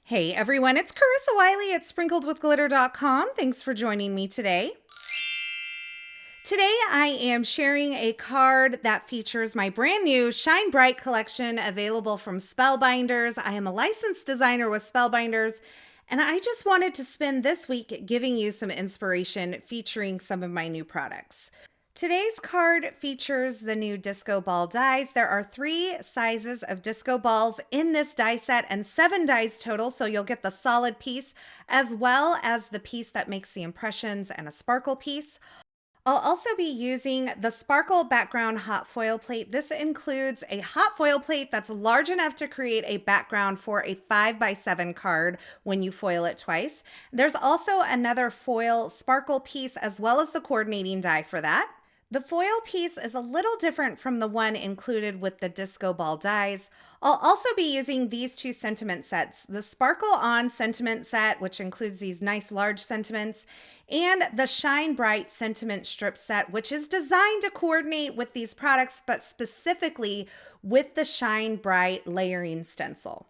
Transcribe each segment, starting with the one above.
Hey everyone, it's Carissa Wiley at sprinkledwithglitter.com. Thanks for joining me today. Today I am sharing a card that features my brand new Shine Bright collection available from Spellbinders. I am a licensed designer with Spellbinders, and I just wanted to spend this week giving you some inspiration featuring some of my new products. Today's card features the new disco ball dies. There are 3 sizes of disco balls in this die set and 7 dies total, so you'll get the solid piece as well as the piece that makes the impressions and a sparkle piece. I'll also be using the sparkle background hot foil plate. This includes a hot foil plate that's large enough to create a background for a 5x7 card when you foil it twice. There's also another foil sparkle piece as well as the coordinating die for that. The foil piece is a little different from the one included with the disco ball dies. I'll also be using these 2 sentiment sets, the Sparkle On sentiment set, which includes these nice large sentiments, and the Shine Bright sentiment strip set, which is designed to coordinate with these products, but specifically with the Shine Bright layering stencil.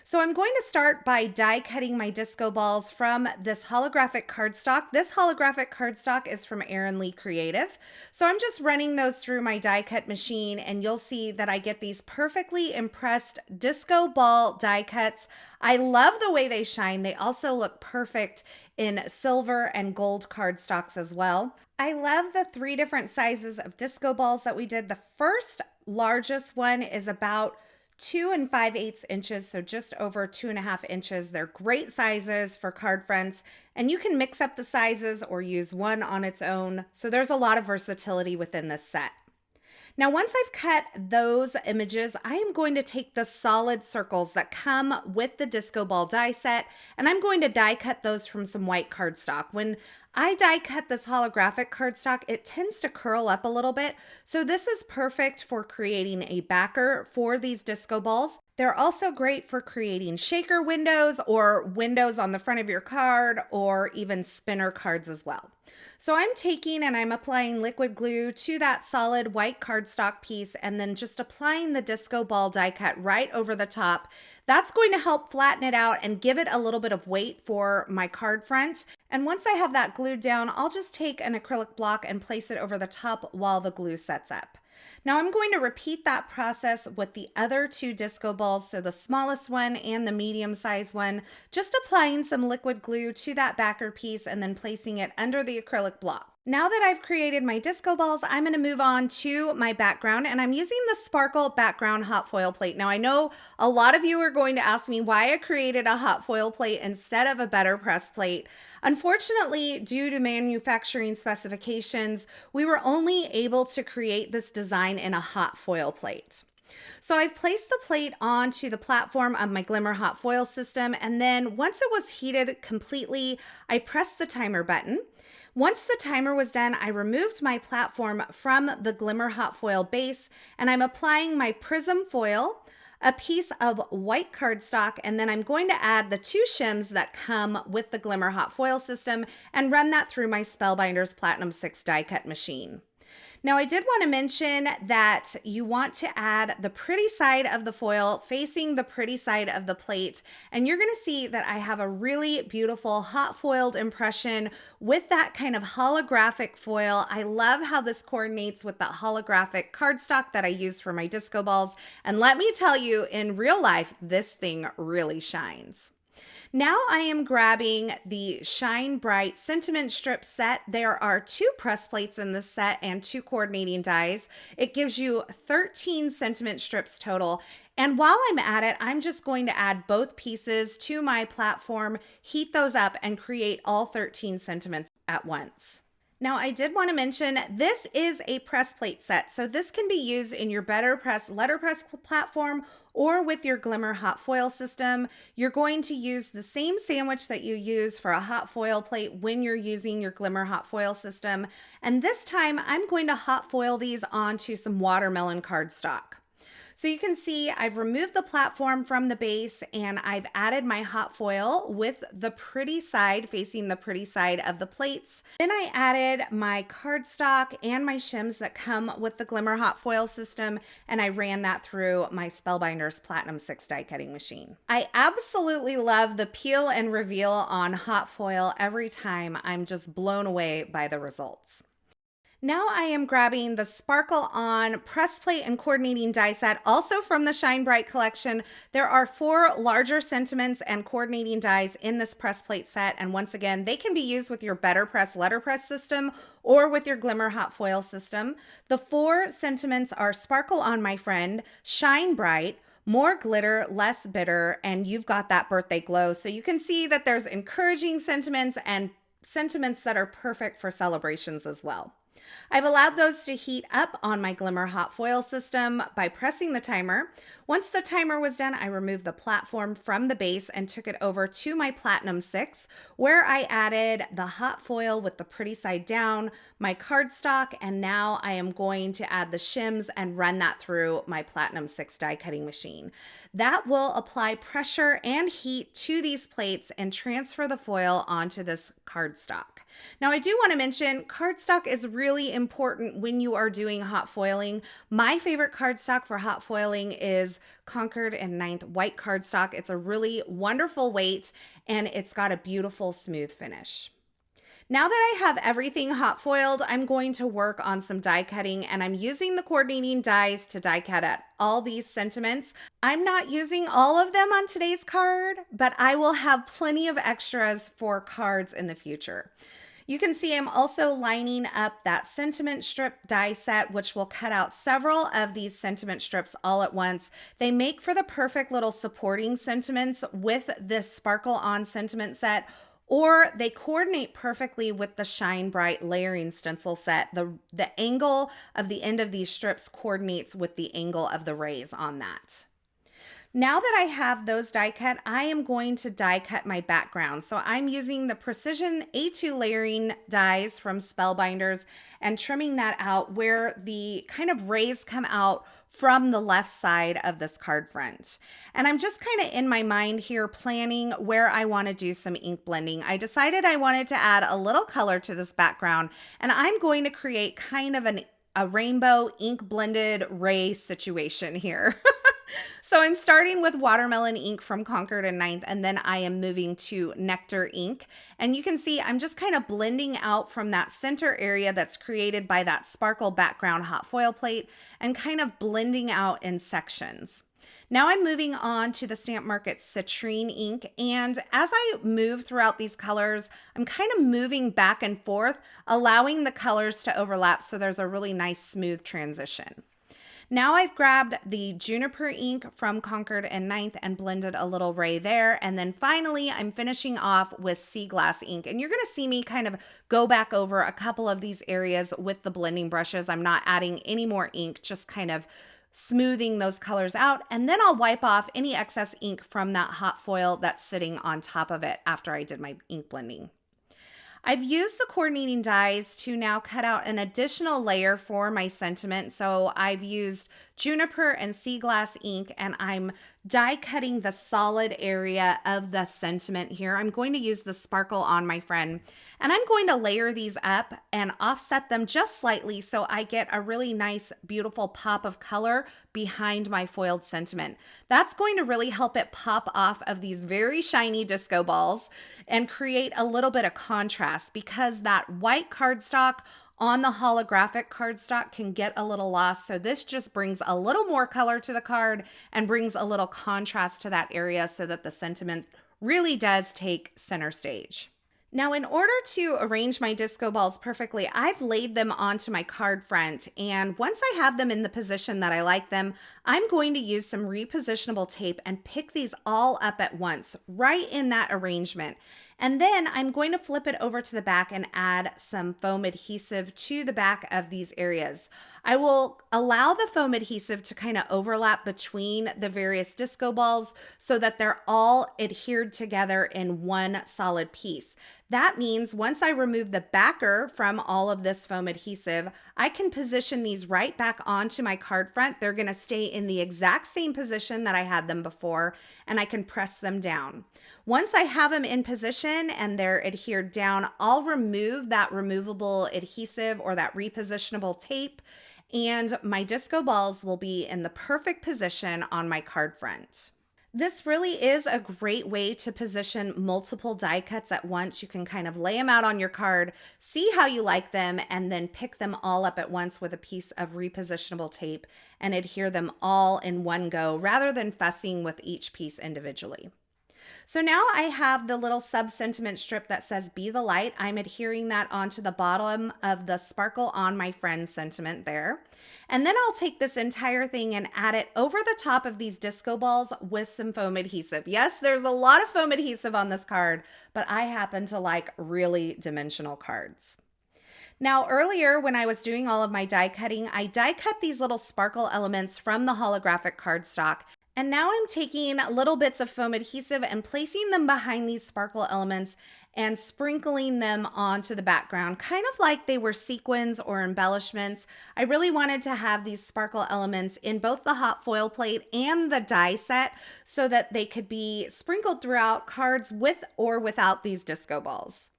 So I'm going to start by die cutting my disco balls from this holographic cardstock. This holographic cardstock is from Erin Lee Creative. So I'm just running those through my die cut machine, and you'll see that I get these perfectly impressed disco ball die cuts. I love the way they shine. They also look perfect in silver and gold cardstocks as well. I love the 3 different sizes of disco balls that we did. The first largest one is about 2 5/8 inches, so just over 2.5 inches. They're great sizes for card fronts, and you can mix up the sizes or use one on its own. So there's a lot of versatility within this set. Now, once I've cut those images, I am going to take the solid circles that come with the disco ball die set, and I'm going to die cut those from some white cardstock. When I die cut this holographic cardstock, it tends to curl up a little bit, so this is perfect for creating a backer for these disco balls. They're also great for creating shaker windows or windows on the front of your card or even spinner cards as well. So I'm taking and I'm applying liquid glue to that solid white cardstock piece and then just applying the disco ball die cut right over the top. That's going to help flatten it out and give it a little bit of weight for my card front. And once I have that glued down, I'll just take an acrylic block and place it over the top while the glue sets up. Now I'm going to repeat that process with the other 2 disco balls, so the smallest one and the medium size one, just applying some liquid glue to that backer piece and then placing it under the acrylic block. Now that I've created my disco balls, I'm going to move on to my background, and I'm using the Sparkle Background Hot Foil Plate. Now I know a lot of you are going to ask me why I created a hot foil plate instead of a better press plate. Unfortunately, due to manufacturing specifications, we were only able to create this design in a hot foil plate. So I've placed the plate onto the platform of my Glimmer Hot Foil system, and then once it was heated completely, I pressed the timer button. Once the timer was done, I removed my platform from the Glimmer Hot Foil base, and I'm applying my Prism foil, a piece of white cardstock, and then I'm going to add the 2 shims that come with the Glimmer Hot Foil system and run that through my Spellbinders Platinum 6 die cut machine. Now, I did want to mention that you want to add the pretty side of the foil facing the pretty side of the plate, and you're going to see that I have a really beautiful hot foiled impression with that kind of holographic foil. I love how this coordinates with that holographic cardstock that I use for my disco balls, and let me tell you, in real life, this thing really shines. Now I am grabbing the Shine Bright sentiment strip set. There are 2 press plates in this set and 2 coordinating dies. It gives you 13 sentiment strips total. And while I'm at it, I'm just going to add both pieces to my platform, heat those up, and create all 13 sentiments at once. Now, I did want to mention this is a press plate set, so this can be used in your Better Press letterpress platform or with your Glimmer Hot Foil system. You're going to use the same sandwich that you use for a hot foil plate when you're using your Glimmer Hot Foil system. And this time, I'm going to hot foil these onto some watermelon cardstock. So you can see I've removed the platform from the base and I've added my hot foil with the pretty side facing the pretty side of the plates. Then I added my cardstock and my shims that come with the Glimmer hot foil system, and I ran that through my Spellbinders Platinum 6 die cutting machine. I absolutely love the peel and reveal on hot foil. Every time I'm just blown away by the results. Now I am grabbing the Sparkle On press plate and coordinating die set, also from the Shine Bright collection. There are 4 larger sentiments and coordinating dies in this press plate set. And once again, they can be used with your Better Press letterpress system or with your Glimmer hot foil system. The 4 sentiments are Sparkle On My Friend, Shine Bright, More Glitter, Less Bitter, and You've Got That Birthday Glow. So you can see that there's encouraging sentiments and sentiments that are perfect for celebrations as well. I've allowed those to heat up on my Glimmer hot foil system by pressing the timer. Once the timer was done, I removed the platform from the base and took it over to my Platinum 6, where I added the hot foil with the pretty side down, my cardstock, and now I am going to add the shims and run that through my Platinum 6 die cutting machine. That will apply pressure and heat to these plates and transfer the foil onto this cardstock. Now, I do want to mention cardstock is really important when you are doing hot foiling. My favorite cardstock for hot foiling is Concord and 9th white cardstock. It's a really wonderful weight and it's got a beautiful smooth finish. Now that I have everything hot foiled, I'm going to work on some die cutting, and I'm using the coordinating dies to die cut at all these sentiments. I'm not using all of them on today's card, but I will have plenty of extras for cards in the future. You can see I'm also lining up that sentiment strip die set, which will cut out several of these sentiment strips all at once. They make for the perfect little supporting sentiments with this Sparkle On sentiment set, or they coordinate perfectly with the Shine Bright layering stencil set. The angle of the end of these strips coordinates with the angle of the rays on that. Now that I have those die cut, I am going to die cut my background. So I'm using the Precision A2 layering dies from Spellbinders and trimming that out where the kind of rays come out from the left side of this card front. And I'm just kind of in my mind here planning where I want to do some ink blending. I decided I wanted to add a little color to this background, and I'm going to create kind of a rainbow ink blended ray situation here. So I'm starting with watermelon ink from Concord and 9th, and then I am moving to Nectar ink. And you can see I'm just kind of blending out from that center area that's created by that sparkle background hot foil plate and kind of blending out in sections. Now I'm moving on to the Stamp Market Citrine ink, and as I move throughout these colors, I'm kind of moving back and forth, allowing the colors to overlap so there's a really nice smooth transition. Now I've grabbed the Juniper ink from Concord and 9th and blended a little ray there. And then finally, I'm finishing off with Sea Glass ink. And you're going to see me kind of go back over a couple of these areas with the blending brushes. I'm not adding any more ink, just kind of smoothing those colors out. And then I'll wipe off any excess ink from that hot foil that's sitting on top of it after I did my ink blending. I've used the coordinating dies to now cut out an additional layer for my sentiment. So I've used Juniper and Sea Glass ink, and I'm die cutting the solid area of the sentiment here. I'm going to use the Sparkle On My Friend, and I'm going to layer these up and offset them just slightly so I get a really nice, beautiful pop of color behind my foiled sentiment. That's going to really help it pop off of these very shiny disco balls and create a little bit of contrast, because that white cardstock on the holographic cardstock can get a little lost. So this just brings a little more color to the card and brings a little contrast to that area so that the sentiment really does take center stage. Now, in order to arrange my disco balls perfectly, I've laid them onto my card front, and once I have them in the position that I like them, I'm going to use some repositionable tape and pick these all up at once, right in that arrangement. And then I'm going to flip it over to the back and add some foam adhesive to the back of these areas. I will allow the foam adhesive to kind of overlap between the various disco balls so that they're all adhered together in one solid piece. That means once I remove the backer from all of this foam adhesive, I can position these right back onto my card front. They're going to stay in the exact same position that I had them before, and I can press them down. Once I have them in position and they're adhered down, I'll remove that removable adhesive or that repositionable tape, and my disco balls will be in the perfect position on my card front. This really is a great way to position multiple die cuts at once. You can kind of lay them out on your card, see how you like them, and then pick them all up at once with a piece of repositionable tape and adhere them all in one go rather than fussing with each piece individually. So now I have the little sub-sentiment strip that says "Be the Light." I'm adhering that onto the bottom of the Sparkle on My Friend sentiment there. And then I'll take this entire thing and add it over the top of these disco balls with some foam adhesive. Yes, there's a lot of foam adhesive on this card, but I happen to like really dimensional cards. Now, earlier when I was doing all of my die cutting, I die cut these little sparkle elements from the holographic cardstock. And now I'm taking little bits of foam adhesive and placing them behind these sparkle elements and sprinkling them onto the background, kind of like they were sequins or embellishments. I really wanted to have these sparkle elements in both the hot foil plate and the die set so that they could be sprinkled throughout cards with or without these disco balls.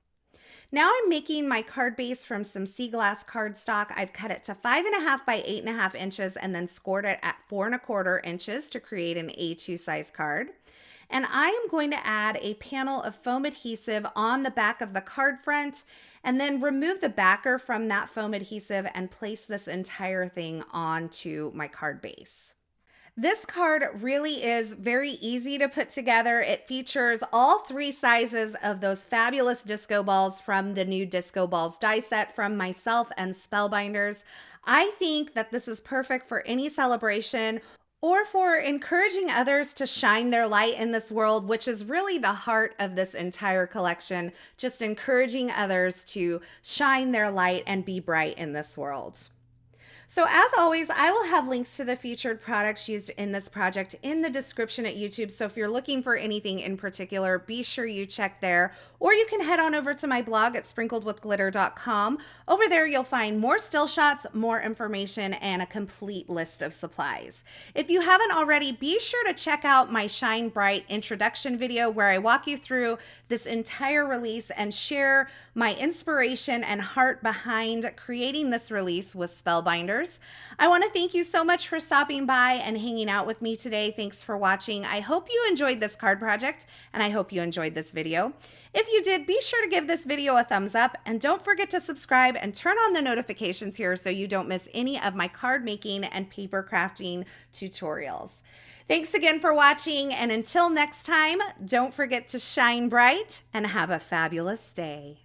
Now I'm making my card base from some sea glass cardstock. I've cut it to 5.5 by 8.5 inches and then scored it at 4.25 inches to create an A2 size card. And I am going to add a panel of foam adhesive on the back of the card front and then remove the backer from that foam adhesive and place this entire thing onto my card base. This card really is very easy to put together. It features all 3 sizes of those fabulous disco balls from the new Disco Balls die set from myself and Spellbinders. I think that this is perfect for any celebration or for encouraging others to shine their light in this world, which is really the heart of this entire collection, just encouraging others to shine their light and be bright in this world. So as always, I will have links to the featured products used in this project in the description at YouTube. So if you're looking for anything in particular, be sure you check there. Or you can head on over to my blog at sprinkledwithglitter.com. Over there, you'll find more still shots, more information, and a complete list of supplies. If you haven't already, be sure to check out my Shine Bright introduction video where I walk you through this entire release and share my inspiration and heart behind creating this release with Spellbinders. I want to thank you so much for stopping by and hanging out with me today. Thanks for watching. I hope you enjoyed this card project, and I hope you enjoyed this video. If you did, be sure to give this video a thumbs up, and don't forget to subscribe and turn on the notifications here so you don't miss any of my card making and paper crafting tutorials. Thanks again for watching, and until next time, don't forget to shine bright and have a fabulous day.